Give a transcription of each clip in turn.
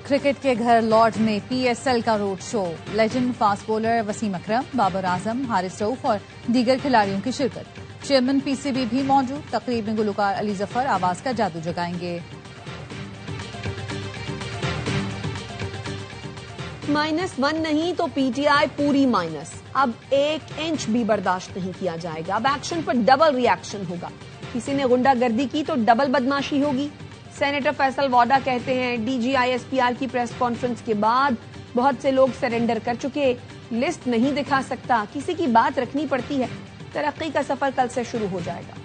Cricket کے گھر Lords میں PSL کا road show, legend fast bowler Wasim Akram, Babar Azam, Haris Rauf اور دیگر کھلاڑیوں کی شرکت۔ چیئرمین PCB بھی موجود۔ تقریب میں گلوکار علی ظفر آواز کا جادو جگائیں گے۔ -1 نہیں تو PTI پوری مائنس۔ اب 1 انچ بھی برداشت نہیں کیا جائے گا۔ اب ایکشن پر ڈبل ری ایکشن ہوگا۔ کسی نے غنڈہ گردی کی تو ڈبل بدماشی ہوگی۔ سینیٹر فیصل واڈا کہتے ہیں DGISPR کی پریس کانفرنس کے بعد بہت سے لوگ سرنڈر کر چکے، لسٹ نہیں دکھا سکتا، کسی کی بات رکھنی پڑتی ہے۔ ترقی کا سفر کل سے شروع ہو جائے گا۔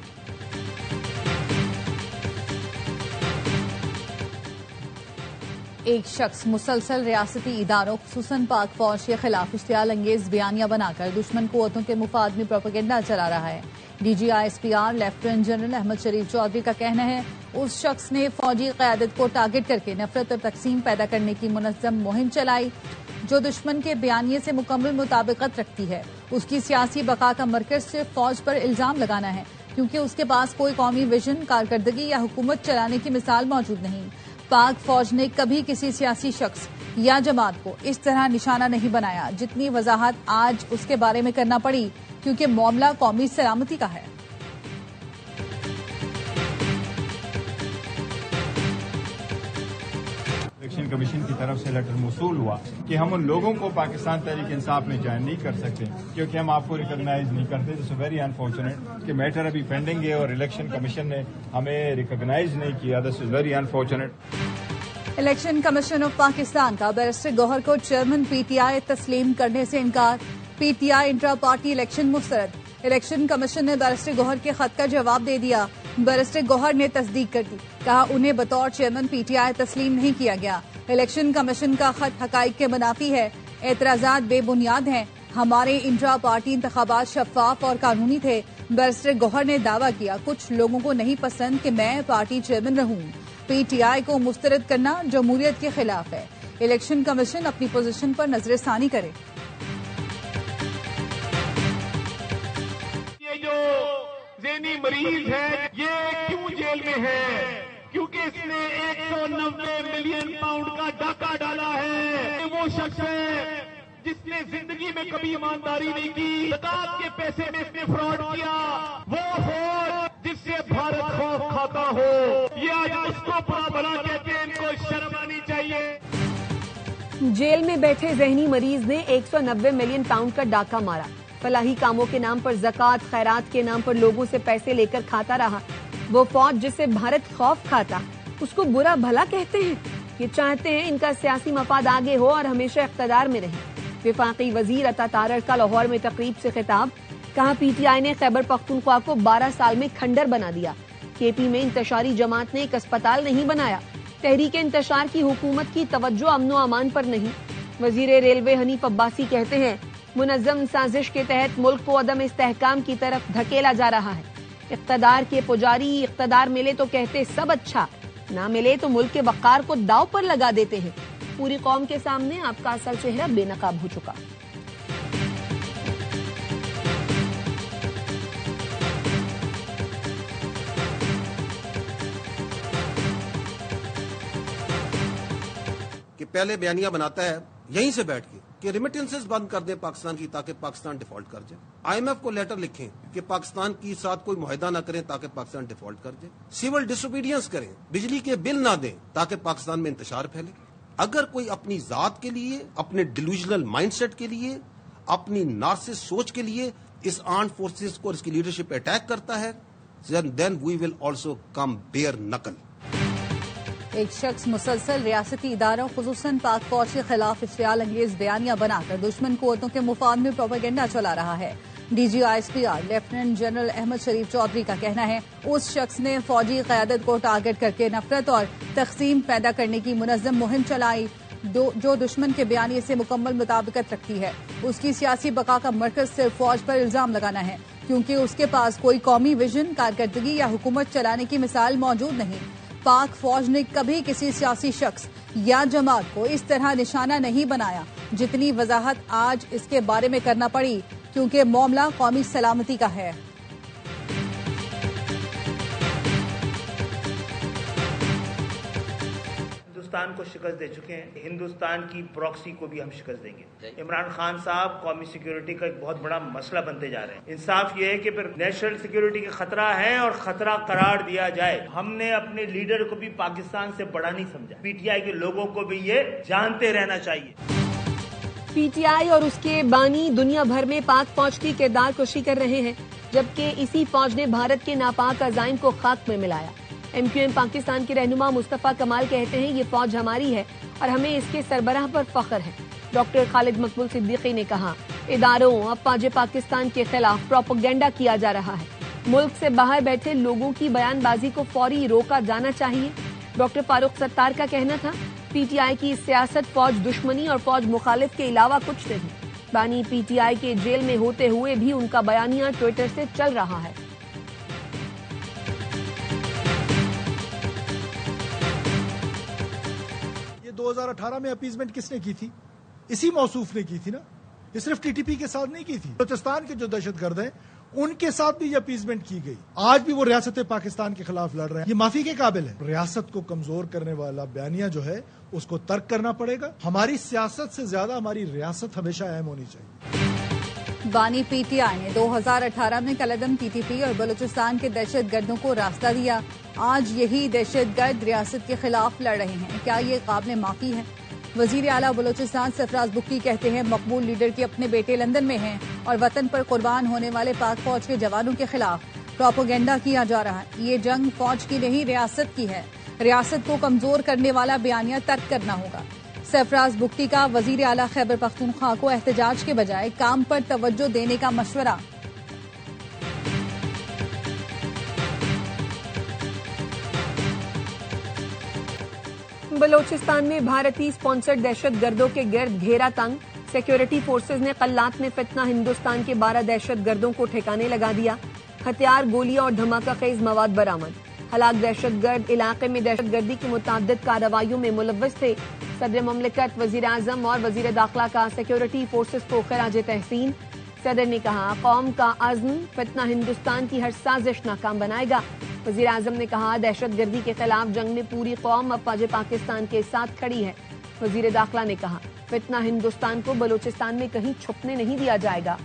ایک شخص مسلسل ریاستی اداروں خصوصاً پاک فوج کے خلاف اشتعال انگیز بیانیاں بنا کر دشمن قوتوں کے مفاد میں پروپیگنڈا چلا رہا ہے۔ DGISPR لیفٹیننٹ جنرل احمد شریف چودھری کا کہنا ہے اس شخص نے فوجی قیادت کو ٹارگٹ کر کے نفرت اور تقسیم پیدا کرنے کی منظم مہم چلائی جو دشمن کے بیانیے سے مکمل مطابقت رکھتی ہے۔ اس کی سیاسی بقا کا مرکز صرف فوج پر الزام لگانا ہے کیونکہ اس کے پاس کوئی قومی ویژن، کارکردگی یا حکومت چلانے کی مثال موجود نہیں۔ پاک فوج نے کبھی کسی سیاسی شخص یا جماعت کو اس طرح نشانہ نہیں بنایا جتنی وضاحت آج اس کے بارے میں کرنا پڑی کیونکہ معاملہ قومی سلامتی کا ہے۔ الیکشن کمیشن کی طرف سے لیٹر موصول ہوا کہ ہم ان لوگوں کو پاکستان تحریک انصاف میں جوائن نہیں کر سکتے کیونکہ ہم آپ کو ریکگنائز نہیں کرتے۔ اٹس ویری انفارچونیٹ کہ میٹر ابھی پینڈنگ ہے اور الیکشن کمیشن نے ہمیں ریکگنائز نہیں کیا۔ This is very unfortunate. Election commission of Pakistan کا بیرسٹر گوہر کو چیئرمین PTI تسلیم کرنے سے انکار۔ PTI انٹرا پارٹی الیکشن مسترد۔ الیکشن کمیشن نے بیرسٹر گوہر کے خط کا جواب دے دیا۔ بیرسٹر گوہر نے تصدیق کر دی، کہا انہیں بطور چیئرمین PTI تسلیم نہیں کیا گیا۔ الیکشن کمیشن کا خط حقائق کے منافی ہے، اعتراضات بے بنیاد ہیں، ہمارے انٹرا پارٹی انتخابات شفاف اور قانونی تھے۔ بیرسٹر گوہر نے دعویٰ کیا کچھ لوگوں کو نہیں پسند کہ میں پارٹی چیئرمین رہوں۔ PTI کو مسترد کرنا جمہوریت کے خلاف ہے۔ الیکشن کمیشن اپنی پوزیشن پر نظر ثانی کرے۔ یہ جو ذہنی مریض ہے یہ کیوں جیل میں ہے؟ کیونکہ اس نے 190 ملین پاؤنڈ کا ڈاکہ ڈالا ہے۔ وہ شخص ہے جس نے زندگی میں کبھی ایمانداری نہیں کی، زکات کے پیسے میں اس نے فراڈ کیا۔ وہ فوج جس سے بھارت خوف کھاتا ہو، یہ آج اس کو برا بھلا کہتے ہیں، ان کو شرم آنی چاہیے۔ جیل میں بیٹھے ذہنی مریض نے 190 ملین پاؤنڈ کا ڈاکہ مارا۔ فلاحی کاموں کے نام پر، زکات خیرات کے نام پر لوگوں سے پیسے لے کر کھاتا رہا۔ وہ فوج جس سے بھارت خوف کھاتا، اس کو برا بھلا کہتے ہیں۔ یہ چاہتے ہیں ان کا سیاسی مفاد آگے ہو اور ہمیشہ اقتدار میں رہے۔ وفاقی وزیر عطا تارڑ کا لاہور میں تقریب سے خطاب، کہا PTI نے خیبر پختونخوا کو 12 سال میں کھنڈر بنا دیا۔ KP میں انتشاری جماعت نے ایک اسپتال نہیں بنایا۔ تحریک انتشار کی حکومت کی توجہ امن و امان پر نہیں۔ وزیر ریلوے حنیف عباسی کہتے ہیں منظم سازش کے تحت ملک کو عدم استحکام کی طرف دھکیلا جا رہا ہے۔ اقتدار کے پجاری اقتدار ملے تو کہتے سب اچھا، نہ ملے تو ملک کے وقار کو داؤ پر لگا دیتے ہیں۔ پوری قوم کے سامنے آپ کا اصل چہرہ بے نقاب ہو چکا۔ کہ پہلے بیانیہ بناتا ہے یہیں سے بیٹھ کے کہ ریمیٹنسز بند کر دیں پاکستان کی تاکہ پاکستان ڈیفالٹ کر جائے۔ IMF کو لیٹر لکھیں کہ پاکستان کی ساتھ کوئی معاہدہ نہ کریں تاکہ پاکستان ڈیفالٹ کر جائے۔ سول ڈسوبیڈینس کریں، بجلی کے بل نہ دیں تاکہ پاکستان میں انتشار پھیلے۔ اگر کوئی اپنی ذات کے لیے، اپنے ڈیلوژنل مائنڈ سیٹ کے لیے، اپنی نارسس سوچ کے لیے اس آرمڈ فورسز کو اور اس کی لیڈرشپ اٹیک کرتا ہے then we will also come bare knuckle۔ ایک شخص مسلسل ریاستی اداروں خصوصاً پاک فوج کے خلاف اشتعال انگیز بیانیاں بنا کر دشمن قوتوں کے مفاد میں پروپیگنڈا چلا رہا ہے۔ DGISPR لیفٹیننٹ جنرل احمد شریف چودھری کا کہنا ہے اس شخص نے فوجی قیادت کو ٹارگٹ کر کے نفرت اور تقسیم پیدا کرنے کی منظم مہم چلائی جو دشمن کے بیانیے سے مکمل مطابقت رکھتی ہے۔ اس کی سیاسی بقا کا مرکز صرف فوج پر الزام لگانا ہے کیونکہ اس کے پاس کوئی قومی ویژن، کارکردگی یا حکومت چلانے کی مثال موجود نہیں۔ پاک فوج نے کبھی کسی سیاسی شخص یا جماعت کو اس طرح نشانہ نہیں بنایا جتنی وضاحت آج اس کے بارے میں کرنا پڑی کیونکہ معاملہ قومی سلامتی کا ہے۔ پاکستان کو شکست دے چکے ہیں، ہندوستان کی پراکسی کو بھی ہم شکست دیں گے۔ عمران خان صاحب قومی سیکیورٹی کا ایک بہت بڑا مسئلہ بنتے جا رہے ہیں۔ انصاف یہ ہے کہ پھر نیشنل سیکیورٹی کا خطرہ ہے اور خطرہ قرار دیا جائے۔ ہم نے اپنے لیڈر کو بھی پاکستان سے بڑا نہیں سمجھا، پی ٹی آئی کے لوگوں کو بھی یہ جانتے رہنا چاہیے۔ پی ٹی آئی اور اس کے بانی دنیا بھر میں پاک فوج کی کردار کشی کر رہے ہیں، جبکہ اسی فوج نے بھارت کے ناپاک عزائم کو خاک میں ملایا۔ ایم کیو ایم پاکستان کے رہنما مصطفیٰ کمال کہتے ہیں یہ فوج ہماری ہے اور ہمیں اس کے سربراہ پر فخر ہے۔ ڈاکٹر خالد مقبول صدیقی نے کہا اداروں افواج پاکستان کے خلاف پروپیگنڈا کیا جا رہا ہے، ملک سے باہر بیٹھے لوگوں کی بیان بازی کو فوری روکا جانا چاہیے۔ ڈاکٹر فاروق ستار کا کہنا تھا پی ٹی آئی کی سیاست فوج دشمنی اور فوج مخالف کے علاوہ کچھ نہیں۔ بانی پی ٹی آئی کے جیل میں ہوتے ہوئے بھی ان کا بیانیہ ٹویٹر سے چل رہا ہے۔ یہ 2018 میں اپیزمنٹ کس نے کی تھی؟ اسی موصوف نے کی تھی نا، یہ صرف ٹی ٹی پی کے ساتھ نہیں کی تھی، بلوچستان کے جو دہشت گرد ہیں ان کے ساتھ بھی یہ اپیزمنٹ کی گئی۔ آج بھی وہ ریاست پاکستان کے خلاف لڑ رہے ہیں، یہ معافی کے قابل ہے۔ ریاست کو کمزور کرنے والا بیانیہ جو ہے اس کو ترک کرنا پڑے گا۔ ہماری سیاست سے زیادہ ہماری ریاست ہمیشہ اہم ہونی چاہیے۔ بانی پی ٹی آئی نے 2018 میں کالعدم ٹی ٹی پی اور بلوچستان کے دہشت گردوں کو راستہ دیا۔ آج یہی دہشت گرد ریاست کے خلاف لڑ رہے ہیں، کیا یہ قابل معافی ہے؟ وزیر اعلیٰ بلوچستان سرفراز بگٹی کہتے ہیں مقبول لیڈر کے اپنے بیٹے لندن میں ہیں اور وطن پر قربان ہونے والے پاک فوج کے جوانوں کے خلاف پروپیگنڈا کیا جا رہا ہے۔ یہ جنگ فوج کی نہیں ریاست کی ہے، ریاست کو کمزور کرنے والا بیانیہ ترک کرنا ہوگا۔ سرفراز بگٹی کا وزیر اعلیٰ خیبر پختونخوا کو احتجاج کے بجائے کام پر توجہ دینے کا مشورہ۔ بلوچستان میں بھارتی سپانسرڈ دہشت گردوں کے گرد گھیرا تنگ، سیکیورٹی فورسز نے قلات میں فتنہ ہندوستان کے 12 دہشت گردوں کو ٹھکانے لگا دیا، ہتھیار، گولیاں اور دھماکہ خیز مواد برآمد۔ ہلاک دہشت گرد علاقے میں دہشت گردی کی متعدد کارروائیوں میں ملوث تھے۔ صدر مملکت، وزیر اعظم اور وزیر داخلہ کا سیکیورٹی فورسز کو خراج تحسین۔ صدر نے کہا قوم کا عزم فتنہ ہندوستان کی ہر سازش ناکام بنائے گا۔ وزیر اعظم نے کہا دہشت گردی کے خلاف جنگ میں پوری قوم افواج پاکستان کے ساتھ کھڑی ہے۔ وزیر داخلہ نے کہا فتنہ ہندوستان کو بلوچستان میں کہیں چھپنے نہیں دیا جائے گا۔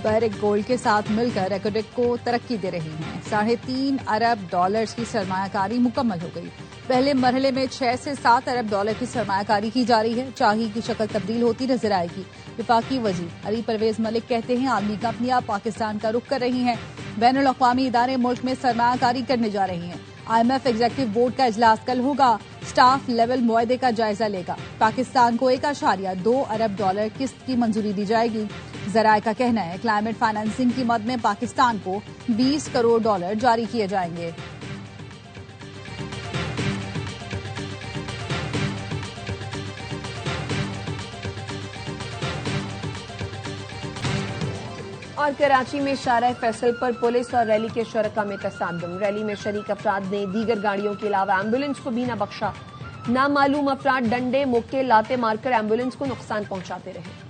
بحریک گولڈ کے ساتھ مل کر ایکوڈیک کو ترقی دے رہی ہیں۔ $3.5 ارب کی سرمایہ کاری مکمل ہو گئی۔ پہلے مرحلے میں 6 سے 7 ارب ڈالر کی سرمایہ کاری کی جا رہی ہے۔ چاہی کی شکل تبدیل ہوتی نظر آئے گی۔ وفاقی وزیر علی پرویز ملک کہتے ہیں عالمی کمپنیاں پاکستان کا رخ کر رہی ہیں، بین الاقوامی ادارے ملک میں سرمایہ کاری کرنے جا رہی ہیں۔ IMF ایگزیکٹو بورڈ کا اجلاس کل ہوگا، سٹاف لیول معاہدے کا جائزہ لے گا۔ پاکستان کو $1.2 ارب قسط کی منظوری دی جائے گی۔ ذرائع کا کہنا ہے کلائمیٹ فائنانسنگ کی مد میں پاکستان کو $20 کروڑ جاری کیے جائیں گے۔ اور کراچی میں شارع فیصل پر پولیس اور ریلی کے شرکاء میں تصادم، ریلی میں شریک افراد نے دیگر گاڑیوں کے علاوہ ایمبولینس کو بھی نہ بخشا، نامعلوم افراد ڈنڈے، مکے، لاتے مار کر ایمبولینس کو نقصان پہنچاتے رہے۔